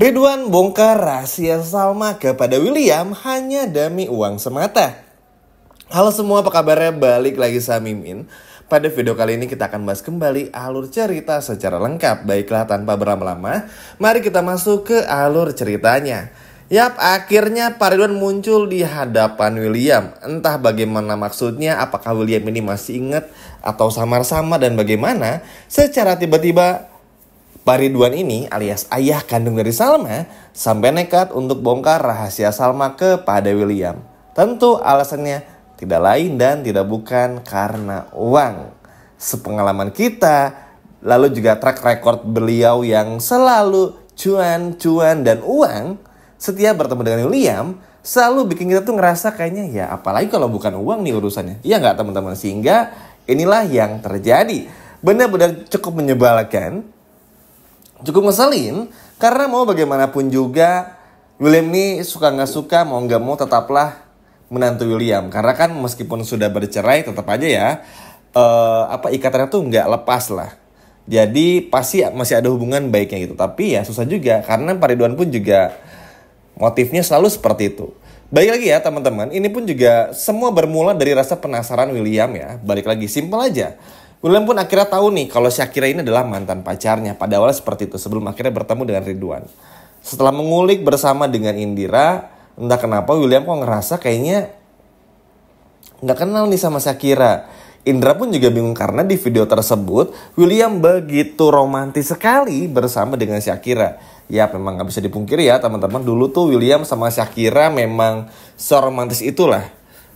Ridwan bongkar rahasia Salma kepada William hanya demi uang semata. Halo semua, apa kabarnya? Balik lagi sama Mimin. Pada video kali ini kita akan bahas kembali alur cerita secara lengkap. Baiklah, tanpa berlama-lama, mari kita masuk ke alur ceritanya. Yap, akhirnya Pak Ridwan muncul di hadapan William. Entah bagaimana maksudnya, apakah William ini masih ingat atau samar-samar dan bagaimana, secara tiba-tiba Pak Ridwan ini alias ayah kandung dari Salma sampai nekat untuk bongkar rahasia Salma kepada William. Tentu alasannya tidak lain dan tidak bukan karena uang. Sepengalaman kita, lalu juga track record beliau yang selalu cuan dan uang, setiap bertemu dengan William selalu bikin kita tuh ngerasa kayaknya ya apalagi kalau bukan uang nih urusannya. Iya nggak teman-teman? Sehingga inilah yang terjadi. Benar-benar cukup menyebalkan, cukup ngeselin, karena mau bagaimanapun juga William ini suka nggak suka, mau nggak mau tetaplah menantu William. Karena kan meskipun sudah bercerai tetap aja ya ikatannya tuh nggak lepas lah. Jadi pasti masih ada hubungan baiknya gitu. Tapi ya susah juga karena Pak Ridwan pun juga motifnya selalu seperti itu. Balik lagi ya teman-teman, ini pun juga semua bermula dari rasa penasaran William ya. Balik lagi, simpel aja. William pun akhirnya tahu nih kalau Shakira ini adalah mantan pacarnya. Pada awalnya seperti itu sebelum akhirnya bertemu dengan Ridwan. Setelah mengulik bersama dengan Indira, entah kenapa William kok ngerasa kayaknya nggak kenal nih sama Shakira. Indra pun juga bingung karena di video tersebut William begitu romantis sekali bersama dengan Shakira. Ya memang nggak bisa dipungkiri ya teman-teman. Dulu tuh William sama Shakira memang seromantis itulah.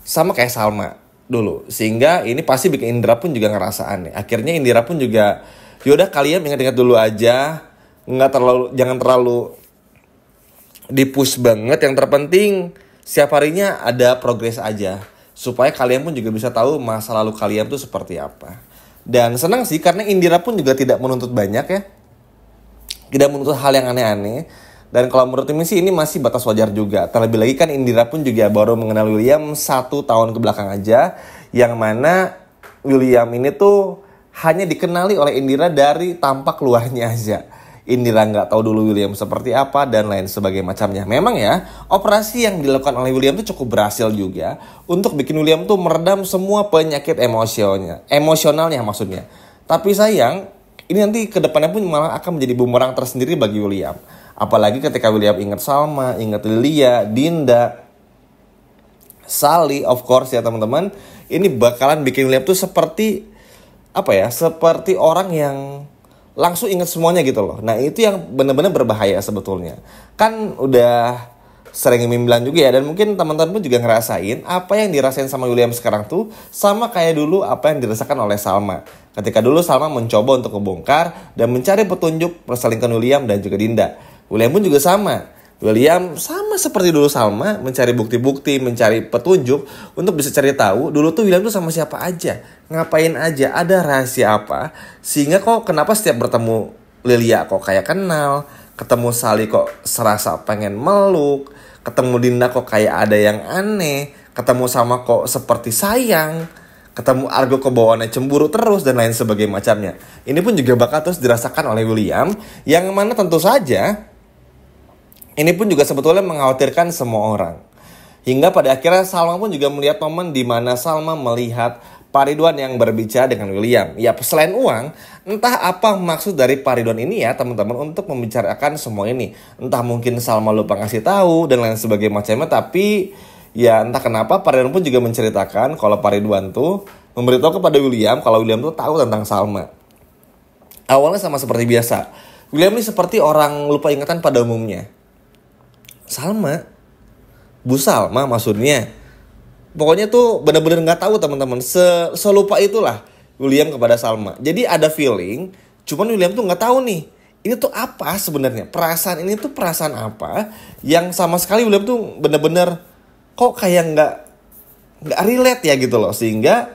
Sama kayak Salma dulu, sehingga ini pasti bikin Indra pun juga ngerasa aneh. Akhirnya Indira pun juga yaudah kalian ingat-ingat dulu aja, jangan terlalu dipush banget. Yang terpenting setiap harinya ada progres aja, supaya kalian pun juga bisa tahu masa lalu kalian tuh seperti apa. Dan senang sih karena Indira pun juga tidak menuntut banyak ya, tidak menuntut hal yang aneh-aneh. Dan kalau menurut ini sih ini masih batas wajar juga. Terlebih lagi kan Indira pun juga baru mengenal William 1 tahun kebelakang aja. Yang mana William ini tuh hanya dikenali oleh Indira dari tampak luarnya aja. Indira nggak tahu dulu William seperti apa dan lain sebagainya macamnya. Memang ya, operasi yang dilakukan oleh William tuh cukup berhasil juga untuk bikin William tuh meredam semua penyakit emosionalnya maksudnya. Tapi sayang, ini nanti kedepannya pun malah akan menjadi bumerang tersendiri bagi William. Apalagi ketika William ingat Salma, ingat Lilia, Dinda, Sally, of course ya teman-teman. Ini bakalan bikin William tuh seperti seperti orang yang langsung ingat semuanya gitu loh. Nah itu yang benar-benar berbahaya sebetulnya. Kan udah sering bilang juga ya, dan mungkin teman-teman pun juga ngerasain apa yang dirasain sama William sekarang tuh sama kayak dulu apa yang dirasakan oleh Salma. Ketika dulu Salma mencoba untuk membongkar dan mencari petunjuk perselingkuhan William dan juga Dinda. William pun juga sama. William sama seperti dulu Salma, mencari bukti-bukti, mencari petunjuk untuk bisa cari tahu dulu tuh William tuh sama siapa aja, ngapain aja, ada rahasia apa. Sehingga kenapa setiap bertemu Lilia kok kayak kenal, ketemu Sally kok serasa pengen meluk, ketemu Dinda kok kayak ada yang aneh, ketemu sama kok seperti sayang, ketemu Argo kok bawaannya cemburu terus dan lain sebagainya macamnya. Ini pun juga bakal terus dirasakan oleh William, yang mana tentu saja ini pun juga sebetulnya mengkhawatirkan semua orang. Hingga pada akhirnya Salma pun juga melihat momen di mana Salma melihat Pak Ridwan yang berbicara dengan William. Ya selain uang, entah apa maksud dari Pak Ridwan ini ya teman-teman untuk membicarakan semua ini. Entah mungkin Salma lupa ngasih tahu dan lain sebagainya macamnya. Tapi ya entah kenapa Pak Ridwan pun juga menceritakan kalau Pak Ridwan tuh memberitahu kepada William kalau William tuh tahu tentang Salma. Awalnya sama seperti biasa. William ini seperti orang lupa ingatan pada umumnya. Salma, Bu Salma maksudnya. Pokoknya tuh benar-benar nggak tahu teman-teman. Selupa itulah William kepada Salma. Jadi ada feeling, cuman William tuh nggak tahu nih. Ini tuh apa sebenarnya? Perasaan ini tuh perasaan apa? Yang sama sekali William tuh benar-benar kok kayak nggak relate ya gitu loh. Sehingga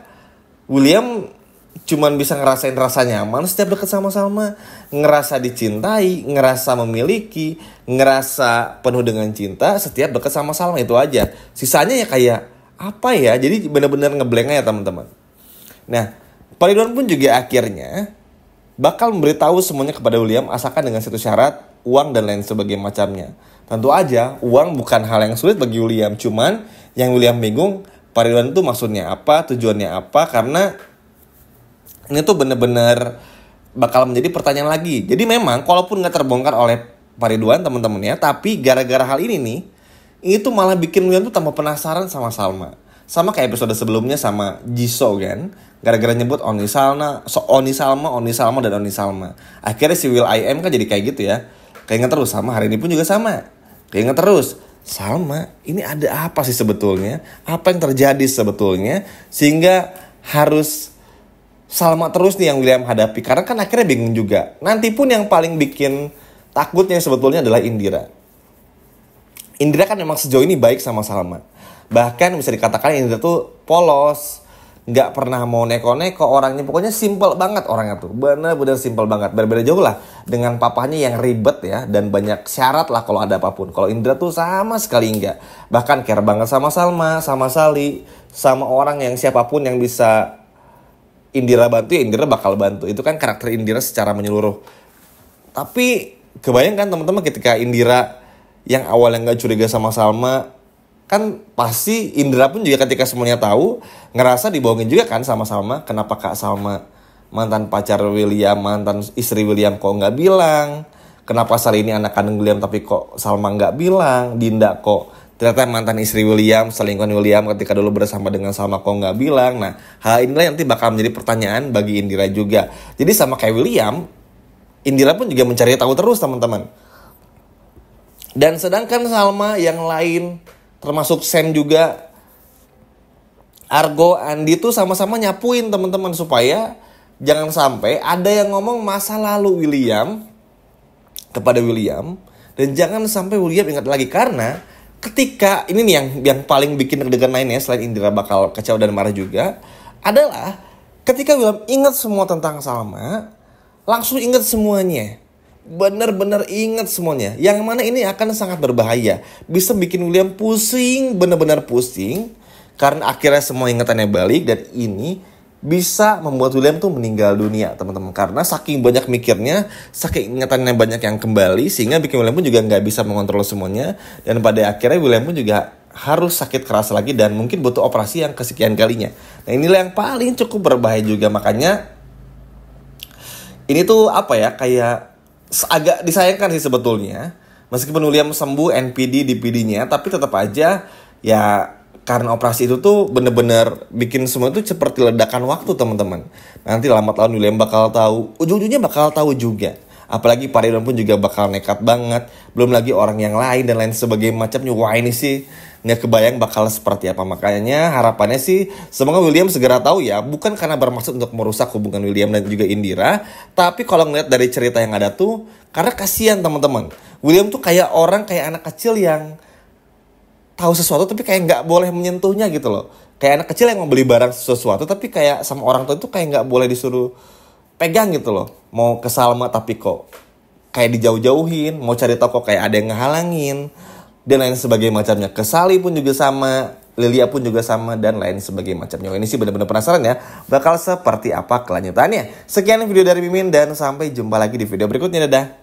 William cuman bisa ngerasain rasa nyaman setiap deket sama Salma, ngerasa dicintai, ngerasa memiliki, ngerasa penuh dengan cinta setiap deket sama Salma, itu aja. Sisanya ya kayak apa ya? Jadi benar-benar ngeblank ya teman-teman. Nah, Pak Ridwan pun juga akhirnya bakal memberitahu semuanya kepada William asalkan dengan satu syarat, uang dan lain sebagainya macamnya. Tentu aja uang bukan hal yang sulit bagi William, cuman yang William bingung Pak Ridwan tuh maksudnya apa, tujuannya apa, karena ini tuh bener-bener bakal menjadi pertanyaan lagi. Jadi memang kalaupun nggak terbongkar oleh Pak Ridwan teman-teman ya, tapi gara-gara hal ini nih, ini tuh malah bikin William tuh tambah penasaran sama Salma. Sama kayak episode sebelumnya sama Jisoo kan, gara-gara nyebut Oni Salma, Oni Salma, dan Oni Salma. Akhirnya si Will I Am kan jadi kayak gitu ya. Keinget terus, sama hari ini pun juga sama. Keinget terus, Salma ini ada apa sih sebetulnya? Apa yang terjadi sebetulnya? Sehingga harus Salma terus nih yang William hadapi. Karena kan akhirnya bingung juga. Nanti pun yang paling bikin takutnya sebetulnya adalah Indira. Indira kan memang sejauh ini baik sama Salma. Bahkan bisa dikatakan Indira tuh polos, nggak pernah mau neko-neko orangnya. Pokoknya simple banget orangnya tuh, bener-bener simple banget. Berbeda jauh lah dengan papahnya yang ribet ya, dan banyak syarat lah kalau ada apapun. Kalau Indira tuh sama sekali enggak. Bahkan care banget sama Salma, sama Sally, sama orang yang siapapun yang bisa Indira bantu ya Indira bakal bantu. Itu kan karakter Indira secara menyeluruh. Tapi kebayangkan teman-teman ketika Indira yang awalnya nggak curiga sama Salma, kan pasti Indra pun juga ketika semuanya tahu ngerasa dibohongin juga kan sama Salma. Kenapa Kak Salma mantan pacar William, mantan istri William kok nggak bilang? Kenapa Sally ini anak kandung William tapi kok Salma nggak bilang? Dinda kok ternyata mantan istri William, selingkuhan William ketika dulu bersama dengan Salma kok nggak bilang? Nah, hal inilah yang nanti bakal menjadi pertanyaan bagi Indira juga. Jadi sama kayak William, Indira pun juga mencari tahu terus teman-teman. Dan sedangkan Salma yang lain, termasuk Sam juga, Argo, Andi tuh sama-sama nyapuin teman-teman supaya jangan sampai ada yang ngomong masa lalu William kepada William, dan jangan sampai William ingat lagi. Karena ketika ini nih yang paling bikin deg-degan lainnya selain Indira bakal kecewa dan marah juga adalah ketika William ingat semua tentang Salma, langsung ingat semuanya. Bener-bener ingat semuanya. Yang mana ini akan sangat berbahaya. Bisa bikin William pusing, bener-bener pusing. Karena akhirnya semua ingatannya balik. Dan ini bisa membuat William tuh meninggal dunia teman-teman. Karena saking banyak mikirnya, saking ingatannya banyak yang kembali, sehingga bikin William pun juga gak bisa mengontrol semuanya. Dan pada akhirnya William pun juga harus sakit keras lagi. Dan mungkin butuh operasi yang kesekian kalinya. Nah inilah yang paling cukup berbahaya juga. Makanya ini tuh apa ya, kayak agak disayangkan sih sebetulnya. Meskipun William sembuh NPD DPD-nya, tapi tetap aja ya karena operasi itu tuh bener-bener bikin semua itu seperti ledakan waktu teman-teman. Nanti lambat laun William bakal tahu, ujung-ujungnya bakal tahu juga. Apalagi Pak Ridwan pun juga bakal nekat banget. Belum lagi orang yang lain dan lain sebagainya macamnya. Wah ini sih nggak kebayang bakal seperti apa. Makanya harapannya sih semoga William segera tahu ya. Bukan karena bermaksud untuk merusak hubungan William dan juga Indira. Tapi kalau ngeliat dari cerita yang ada tuh, karena kasihan teman-teman. William tuh kayak orang, kayak anak kecil yang tahu sesuatu tapi kayak nggak boleh menyentuhnya gitu loh. Kayak anak kecil yang mau beli barang sesuatu tapi kayak sama orang tua itu kayak nggak boleh disuruh pegang gitu loh. Mau ke Salma tapi kok kayak dijauh-jauhin. Mau cari toko kayak ada yang ngehalangin. Dan lain sebagainya macamnya. Ke Sally pun juga sama. Lilia pun juga sama. Dan lain sebagainya macamnya. Ini sih benar-benar penasaran ya. Bakal seperti apa kelanjutannya. Sekian video dari Mimin. Dan sampai jumpa lagi di video berikutnya. Dadah.